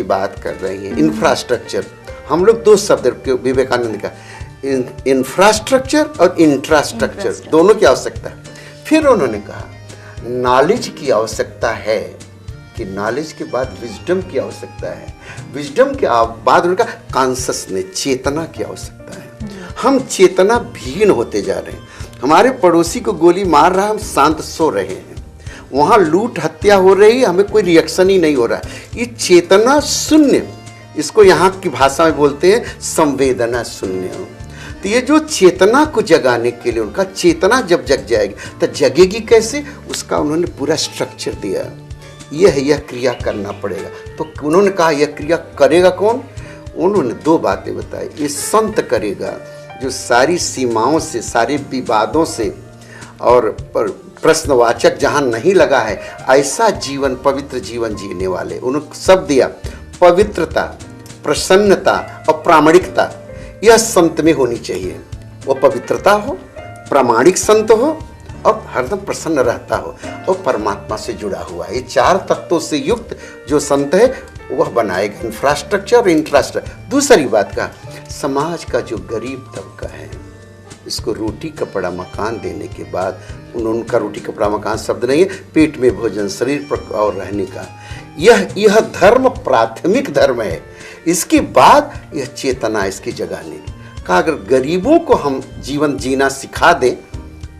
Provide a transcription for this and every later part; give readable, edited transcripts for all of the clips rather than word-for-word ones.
की बात कर रही हैं, इंफ्रास्ट्रक्चर। हम लोग दो शब्द विवेकानंद का, इंफ्रास्ट्रक्चर और इंट्रास्ट्रक्चर, दोनों की आवश्यकता है। फिर उन्होंने कहा नॉलेज की आवश्यकता है, कि नॉलेज के बाद विजडम की आवश्यकता है, विजडम के बाद उनका कॉन्शसनेस, चेतना की आवश्यकता है। हम चेतना विहीन होते जा रहे हैं। हमारे पड़ोसी को गोली मार रहा है, हम शांत सो रहे हैं। वहाँ लूट हत्या हो रही है, हमें कोई रिएक्शन ही नहीं हो रहा है। ये चेतना शून्य, इसको यहाँ की भाषा में बोलते हैं संवेदना शून्य। तो ये जो चेतना को जगाने के लिए, उनका चेतना जब जग जाएगी तो जगेगी कैसे, उसका उन्होंने पूरा स्ट्रक्चर दिया। यह क्रिया करना पड़ेगा। तो उन्होंने कहा यह क्रिया करेगा कौन? उन्होंने दो बातें बताई। ये संत करेगा जो सारी सीमाओं से, सारे विवादों से और प्रश्नवाचक जहाँ नहीं लगा है, ऐसा जीवन, पवित्र जीवन जीने वाले। उन्होंने सब दिया, पवित्रता, प्रसन्नता और प्रामाणिकता, यह संत में होनी चाहिए। वो पवित्रता हो, प्रामाणिक संत हो और हरदम प्रसन्न रहता हो और परमात्मा से जुड़ा हुआ है। ये चार तत्वों से युक्त जो संत है वह बनाएगा इंफ्रास्ट्रक्चर और इंट्रास्ट्रक्चर। दूसरी बात का, समाज का जो गरीब तबका है, इसको रोटी कपड़ा मकान देने के बाद, उनका रोटी कपड़ा मकान शब्द नहीं है, पेट में भोजन, शरीर पर और रहने का, यह धर्म प्राथमिक धर्म है। इसके बाद यह चेतना, इसकी जगाने का, अगर गरीबों को हम जीवन जीना सिखा दें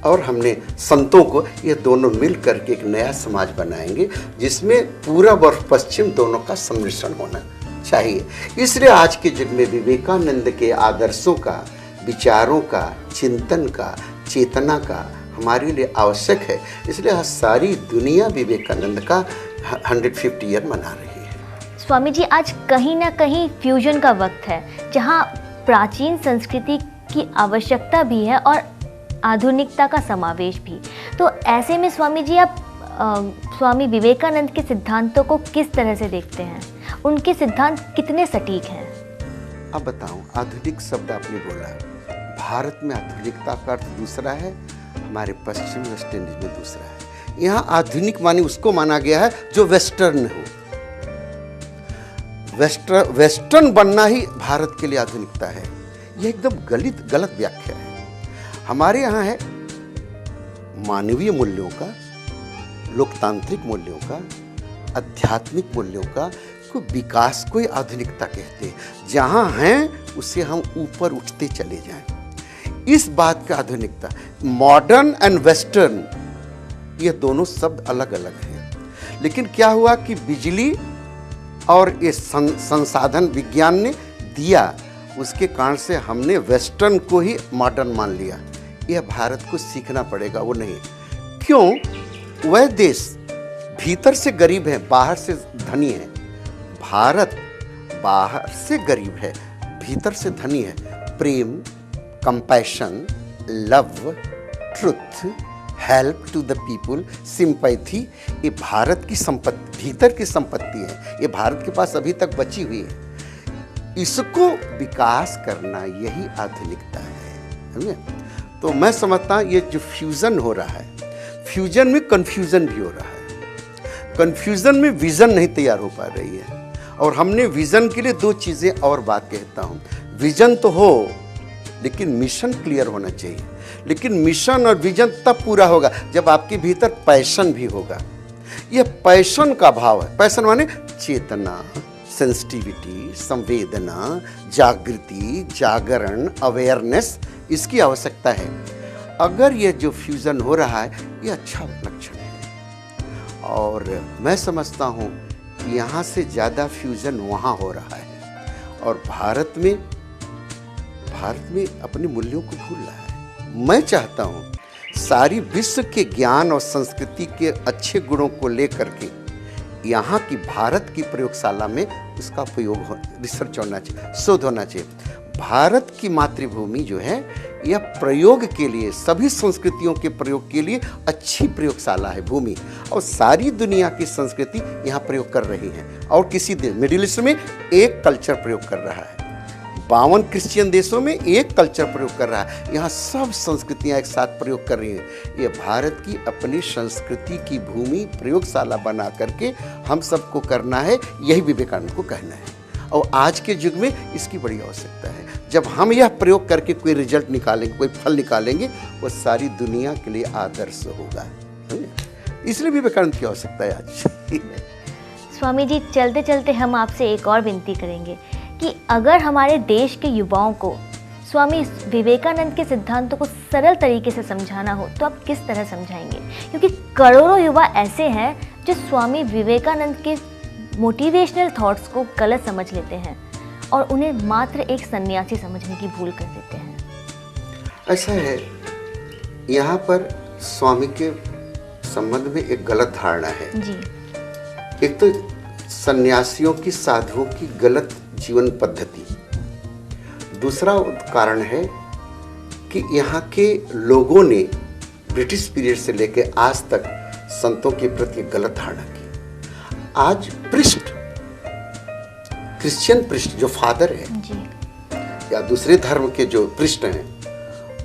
और हमने संतों को, ये दोनों मिल करके एक नया समाज बनाएंगे जिसमें पूरब और पश्चिम दोनों का सम्मिश्रण होना चाहिए। इसलिए आज के युग में विवेकानंद के आदर्शों का, विचारों का, चिंतन का, चेतना का हमारे लिए आवश्यक है। इसलिए सारी दुनिया विवेकानंद का 150 ईयर मना रही है। स्वामी जी, आज कहीं ना कहीं फ्यूजन का वक्त है, जहाँ प्राचीन संस्कृति की आवश्यकता भी है और आधुनिकता का समावेश भी। तो ऐसे में स्वामी जी, आप स्वामी विवेकानंद के सिद्धांतों को किस तरह से देखते हैं? उनके सिद्धांत कितने सटीक हैं? अब बताऊं, आधुनिक शब्द आपने बोला, भारत में आधुनिकता का अर्थ दूसरा है, हमारे पश्चिम वेस्ट इंडीज में दूसरा है। यहाँ आधुनिक माने उसको माना गया है जो वेस्टर्न हो। वेस्टर्न बनना ही भारत के लिए आधुनिकता है। यह एकदम गलत व्याख्या है। हमारे यहाँ है मानवीय मूल्यों का, लोकतांत्रिक मूल्यों का, आध्यात्मिक मूल्यों का विकास को ही आधुनिकता कहते हैं। जहाँ हैं उसे हम ऊपर उठते चले जाएं। इस बात का आधुनिकता, मॉडर्न एंड वेस्टर्न, ये दोनों शब्द अलग अलग हैं। लेकिन क्या हुआ कि बिजली और ये संसाधन विज्ञान ने दिया, उसके कारण से हमने वेस्टर्न को ही मॉडर्न मान लिया। यह भारत को सीखना पड़ेगा, वो नहीं। क्यों? वह देश भीतर से गरीब है, बाहर से धनी है। भारत बाहर से गरीब है, भीतर से धनी है। प्रेम, compassion, love, truth, help to the people, sympathy, ये भारत की संपत्ति, भीतर की संपत्ति है। ये भारत के पास अभी तक बची हुई है। इसको विकास करना, यही आधुनिकता है। समझे? तो मैं समझता हूँ ये जो फ्यूजन हो रहा है, फ्यूजन में कन्फ्यूजन भी हो रहा है। कन्फ्यूजन में विजन नहीं तैयार हो पा रही है। और हमने विजन के लिए दो चीज़ें और बात कहता हूँ, विजन तो हो लेकिन मिशन क्लियर होना चाहिए। लेकिन मिशन और विजन तब पूरा होगा जब आपके भीतर पैशन भी होगा। यह पैशन का भाव है। पैशन माने चेतना, सेंसिटिविटी, संवेदना, जागृति, जागरण, अवेयरनेस, इसकी आवश्यकता है। अगर ये जो फ्यूजन हो रहा है, ये अच्छा लक्षण है। और मैं समझता हूँ कि यहाँ से ज़्यादा फ्यूजन वहाँ हो रहा है और भारत में अपने मूल्यों को भूल रहा है। मैं चाहता हूँ सारी विश्व के ज्ञान और संस्कृति के अच्छे गुणों को लेकर के यहाँ की भारत की प्रयोगशाला में उसका प्रयोग रिसर्च होना चाहिए, शोध होना चाहिए। भारत की मातृभूमि जो है, यह प्रयोग के लिए, सभी संस्कृतियों के प्रयोग के लिए अच्छी प्रयोगशाला है भूमि। और सारी दुनिया की संस्कृति यहाँ प्रयोग कर रही है। और किसी दिन मिडिल ईस्ट में एक कल्चर प्रयोग कर रहा है, 52 क्रिश्चियन देशों में एक कल्चर प्रयोग कर रहा है, यहाँ सब संस्कृतियाँ एक साथ प्रयोग कर रही हैं। ये भारत की अपनी संस्कृति की भूमि प्रयोगशाला बना करके हम सबको करना है, यही विवेकानंद को कहना है। और आज के युग में इसकी बड़ी आवश्यकता है। जब हम यह प्रयोग करके कोई रिजल्ट निकालेंगे, कोई फल निकालेंगे, वो सारी दुनिया के लिए आदर्श होगा। इसलिए विवेकानंद की आवश्यकता है आज। स्वामी जी, चलते चलते हम आपसे एक और विनती करेंगे कि अगर हमारे देश के युवाओं को स्वामी विवेकानंद के सिद्धांतों को सरल तरीके से समझाना हो तो आप किस तरह समझाएंगे? क्योंकि करोड़ों युवा ऐसे हैं जो स्वामी विवेकानंद के मोटिवेशनल थॉट्स को गलत समझ लेते हैं और उन्हें मात्र एक सन्यासी समझने की भूल कर देते हैं। ऐसा है, यहाँ पर स्वामी के संबंध में एक गलत धारणा है जी। एक तो सन्यासियों की, साधुओं की गलत जीवन पद्धति। दूसरा कारण है कि यहाँ के लोगों ने ब्रिटिश पीरियड से लेकर आज तक संतों के प्रति गलत धारणा की। आज पृष्ठ, क्रिश्चियन पृष्ठ जो फादर है जी। या दूसरे धर्म के जो पृष्ठ हैं,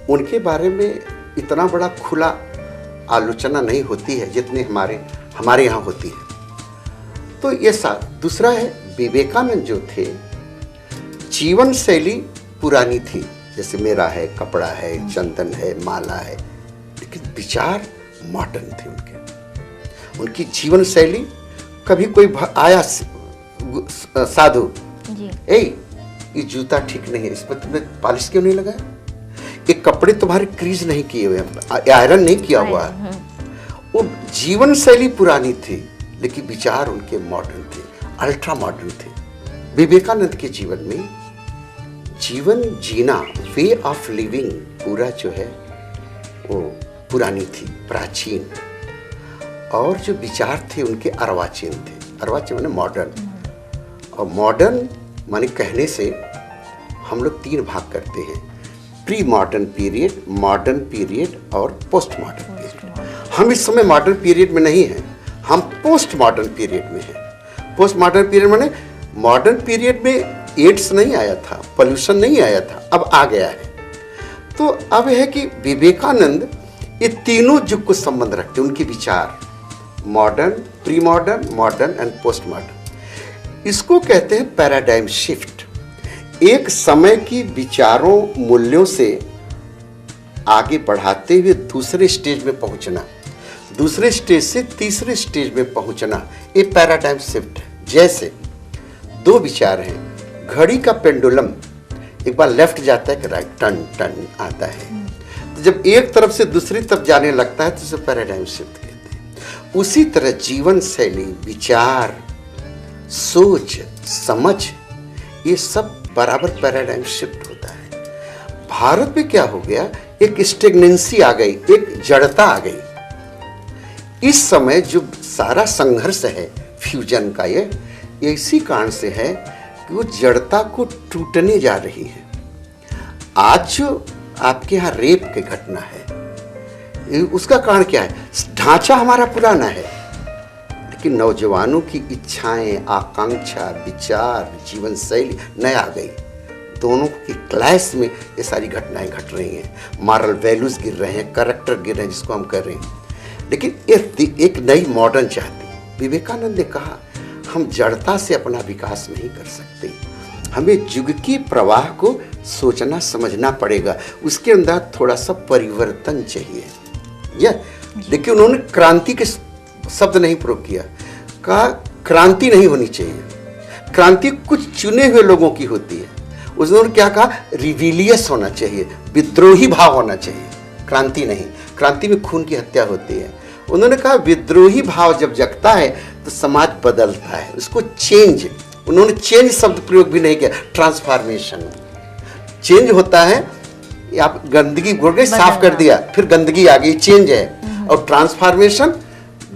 उनके बारे में इतना बड़ा खुला आलोचना नहीं होती है जितनी हमारे यहाँ होती है। तो ये दूसरा है, विवेकानंद जो थे, जीवन शैली पुरानी थी, जैसे मेरा है, कपड़ा है, चंदन है, माला है, लेकिन विचार मॉडर्न थे उनके। उनकी जीवन शैली, कभी कोई आया साधु, ये जूता ठीक नहीं है, इस पर तुमने पॉलिश क्यों नहीं लगाया? ये कपड़े तुम्हारे क्रीज नहीं किए हुए, आयरन नहीं किया हुआ है। वो जीवन शैली पुरानी थी, लेकिन विचार उनके मॉडर्न थे, अल्ट्रा मॉडर्न थे। विवेकानंद के जीवन में जीवन जीना, वे ऑफ लिविंग पूरा जो है वो पुरानी थी, प्राचीन। और जो विचार थे उनके अर्वाचीन थे। अर्वाचीन माने मॉडर्न। और मॉडर्न माने कहने से हम लोग 3 भाग करते हैं, pre modern period, modern period और पोस्ट मॉडर्न पीरियड। हम इस समय मॉडर्न पीरियड में नहीं हैं, हम पोस्ट मॉडर्न पीरियड में हैं। पोस्ट मॉडर्न पीरियड माने मॉडर्न पीरियड में एड्स नहीं आया था, पोल्यूशन नहीं आया था, अब आ गया है। तो अब है कि विवेकानंद ये तीनों युग को संबंध रखते हैं, उनके विचार modern, pre modern, modern and post modern. इसको कहते हैं पैराडाइम शिफ्ट। एक समय की विचारों, मूल्यों से आगे बढ़ाते हुए दूसरे स्टेज में पहुंचना, दूसरे स्टेज से तीसरे स्टेज में पहुंचना, ये पैराडाइम शिफ्ट है। जैसे 2 विचार हैं, घड़ी का पेंडुलम एक बार लेफ्ट जाता है कि राइट, टन टन आता है, तो जब एक तरफ से दूसरी तरफ जाने लगता है तो उसे पैराडाइम शिफ्ट कहते हैं। उसी तरह जीवन शैली, विचार, सोच, समझ, ये सब बराबर पैराडाइम शिफ्ट होता है। भारत में क्या हो गया, एक स्टेगनेंसी आ गई, एक जड़ता आ गई। इस समय जो सारा संघर्ष है फ्यूजन का, ये इसी कारण से है कि वो जड़ता को टूटने जा रही है। आज जो आपके यहाँ रेप की घटना है, उसका कारण क्या है? ढांचा हमारा पुराना है, लेकिन नौजवानों की इच्छाएं, आकांक्षा, विचार, जीवन शैली नया आ गई। दोनों की क्लैश में ये सारी घटनाएं घट रही हैं। मॉरल वैल्यूज गिर रहे हैं, कैरेक्टर गिर रहे हैं, जिसको हम कर रहे हैं। लेकिन एक नई मॉडर्न चाहती। विवेकानंद ने कहा, हम जड़ता से अपना विकास नहीं कर सकते, हमें युग की प्रवाह को सोचना समझना पड़ेगा, उसके अंदर थोड़ा सा परिवर्तन चाहिए। देखिए, उन्होंने क्रांति के शब्द नहीं प्रयोग किया, कहा क्रांति नहीं होनी चाहिए, क्रांति कुछ चुने हुए लोगों की होती है। उन्होंने क्या कहा, रिविलियस होना चाहिए, विद्रोही भाव होना चाहिए, क्रांति नहीं। क्रांति में खून की हत्या होती है। उन्होंने कहा विद्रोही भाव जब जगता है तो समाज बदलता है, उसको चेंज। उन्होंने चेंज शब्द प्रयोग भी नहीं किया, ट्रांसफॉर्मेशन। चेंज होता है, आप गंदगी घोल के साफ कर दिया, फिर गंदगी आ गई, चेंज है। और ट्रांसफॉर्मेशन,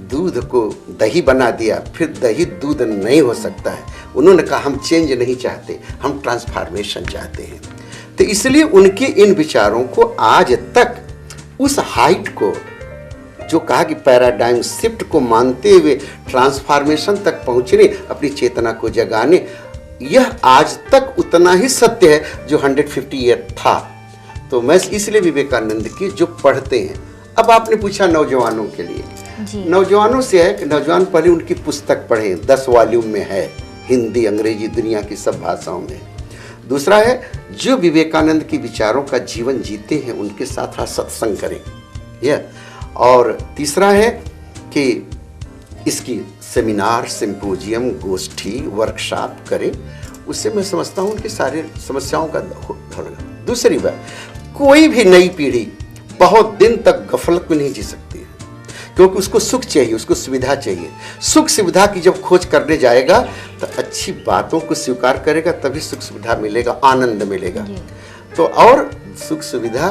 दूध को दही बना दिया, फिर दही दूध नहीं हो सकता है। उन्होंने कहा हम चेंज नहीं चाहते, हम ट्रांसफॉर्मेशन चाहते हैं। तो इसलिए उनके इन विचारों को आज तक उस हाइट को, जो कहा कि पैराडाइम शिफ्ट को मानते हुए ट्रांसफॉर्मेशन तक पहुंचने, अपनी चेतना को जगाने, यह आज तक उतना ही सत्य है जो 150 ईयर था। तो मैं इसलिए विवेकानंद की जो पढ़ते हैं, अब आपने पूछा नौजवानों के लिए, जी। नौजवानों से है कि नौजवान पहले उनकी पुस्तक पढ़ें, 10 वॉल्यूम में है, हिंदी अंग्रेजी दुनिया की सब भाषाओं में। दूसरा है जो विवेकानंद के विचारों का जीवन जीते हैं उनके साथ आप सत्संग करें, यह। और तीसरा है कि इसकी सेमिनार, सिंपोजियम, गोष्ठी, वर्कशॉप करें, उससे मैं समझता हूँ उनकी सारी समस्याओं का होगा। दूसरी बात, कोई भी नई पीढ़ी बहुत दिन तक गफलत में नहीं जी सकती है, क्योंकि उसको सुख चाहिए, उसको सुविधा चाहिए। सुख सुविधा की जब खोज करने जाएगा तो अच्छी बातों को स्वीकार करेगा, तभी सुख सुविधा मिलेगा, आनंद मिलेगा। तो और सुख सुविधा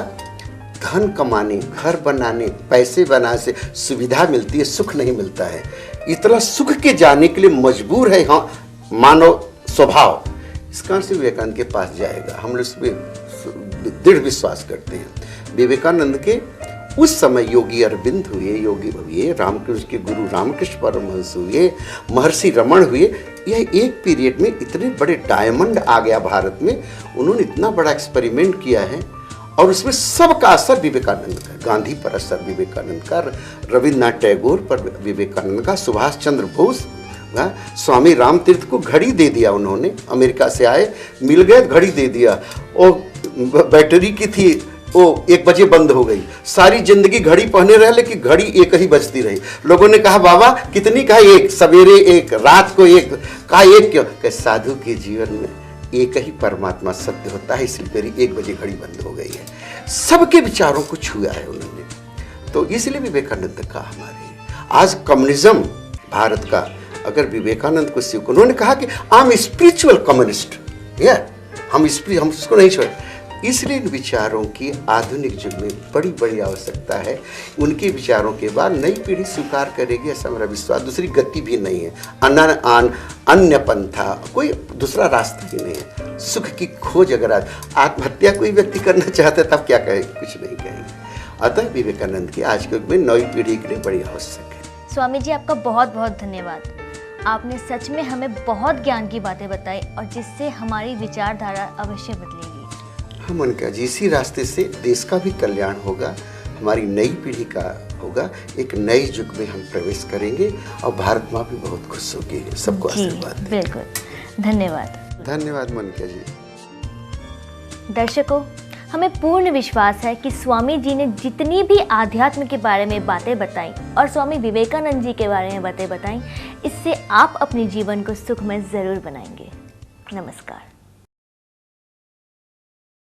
धन कमाने, घर बनाने, पैसे बनाने से सुविधा मिलती है, सुख नहीं मिलता है। इतना सुख के जाने के लिए मजबूर है हाँ मानव स्वभाव। इस कारण से विवेकानंद के पास जाएगा, हम लोग इसमें दृढ़ विश्वास करते हैं। विवेकानंद के उस समय योगी अरविंद हुए, योगी हुए, रामकृष्ण के गुरु रामकृष्ण परमहंस हुए, महर्षि रमण हुए। यह एक पीरियड में इतने बड़े डायमंड आ गया भारत में, उन्होंने इतना बड़ा एक्सपेरिमेंट किया है और उसमें सबका असर विवेकानंद का, गांधी पर असर विवेकानंद का, रविन्द्रनाथ टैगोर पर विवेकानंद का, सुभाष चंद्र बोस, स्वामी राम तीर्थ को घड़ी दे दिया उन्होंने, अमेरिका से आए, मिल गए, घड़ी दे दिया, वो बैटरी की थी, वो 1 बजे बंद हो गई। सारी जिंदगी घड़ी पहने रहे लेकिन घड़ी एक ही बजती रही। लोगों ने कहा बाबा कितनी, कहा एक, सवेरे एक, रात को एक। कहा एक क्यों? कहा साधु के जीवन में एक ही परमात्मा सत्य होता है, इसलिए मेरी 1 बजे घड़ी बंद हो गई है। सबके विचारों को छुआ है उन्होंने। तो इसलिए विवेकानंद का हमारे आज कम्युनिज्म भारत का, अगर विवेकानंद को सीख, उन्होंने कहा कि आई एम स्पिरिचुअल कम्युनिस्ट, हम उसको नहीं छोड़े। इसलिए इन विचारों की आधुनिक युग में बड़ी बड़ी आवश्यकता है। उनके विचारों के बाद नई पीढ़ी स्वीकार करेगी, ऐसा मेरा विश्वास। दूसरी गति भी नहीं है, अन्य पंथा, कोई दूसरा रास्ता ही नहीं है। सुख की खोज, अगर आत्महत्या कोई व्यक्ति करना चाहता है तब क्या कहेंगे? कुछ नहीं कहेंगे। अतः विवेकानंद की आज के युग में नई पीढ़ी के लिए बड़ी आवश्यक है। स्वामी जी आपका बहुत बहुत धन्यवाद। आपने सच में हमें बहुत ज्ञान की बातें बताई और जिससे हमारी विचारधारा अवश्य बदलेगी। हम उनका इसी रास्ते से देश का भी कल्याण होगा, हमारी नई पीढ़ी का होगा, एक नए युग में हम प्रवेश करेंगे और भारत माँ भी बहुत खुश होगी। सबको आशीर्वाद। बिल्कुल, धन्यवाद। धन्यवाद मोनिका जी। दर्शकों, हमें पूर्ण विश्वास है कि स्वामी जी ने जितनी भी आध्यात्म के बारे में बातें बताई और स्वामी विवेकानंद जी के बारे में बातें बताई, इससे आप अपने जीवन को सुखमय ज़रूर बनाएंगे। नमस्कार।